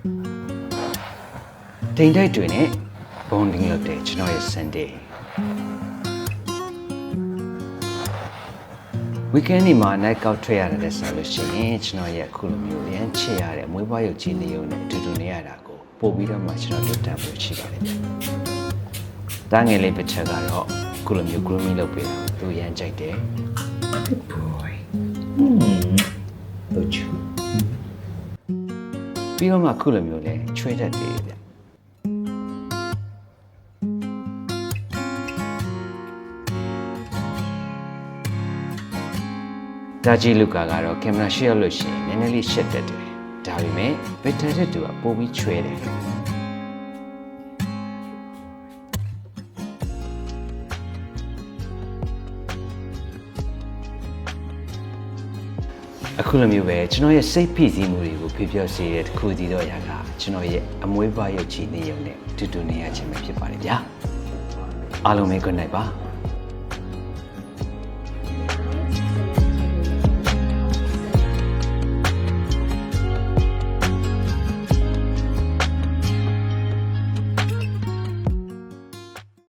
တိမ်တိုက်တွေနဲ့ bonding လုပ်တဲ့ကျွန်တော်ရဲ့ Sunday weekend ဒီမှာ night out ထွက်ရတယ်ဆိုလို့ရှိရင်ကျွန်တော်ရဲ့အခုလိုမျိုးရမ်းချစ်ရတဲ့မွေးဖွားရုပ်ကြီးနေုံနဲ့အတူတူနေရတာကိုပို့ပြီးတော့မှကျွန်တော်တို့တန်ဖို့ရှိပါတယ်ဗျ။တားငယ်လေးတစ်ချက်ကတော့အခုလိုမျိုး grooming လုပ်ပေးတာသူရမ်းကြိုက်တယ် Good boy. Good job. ပြီးတော့မှအခုလိုမျိုးလဲချွေးတတ်တယ်ဗျဒါကြီးလူကာကတော့ကင်မရာရှေ့ရောက်လို့ရှိရင်နည်းနည်းလေးရှက်တတ်တယ်ဒါပေမဲ့ဗစ်တာတဲ့သူကပိုပြီးချွဲတယ်အခုလိုမျိုးပဲကျွန်တော်ရဲ့စိတ်ဖိစီးမှုတွေကိုဖြေပြောစေတဲ့တစ်ခုတည်းတော့ရာကကျွန်တော်ရဲ့အမွေးပွားရုပ်ချီနေရုံနဲ့တူတူနေရခြင်းပဲဖြစ်ပါတယ်ဗျာအားလုံးပဲ good night ပါ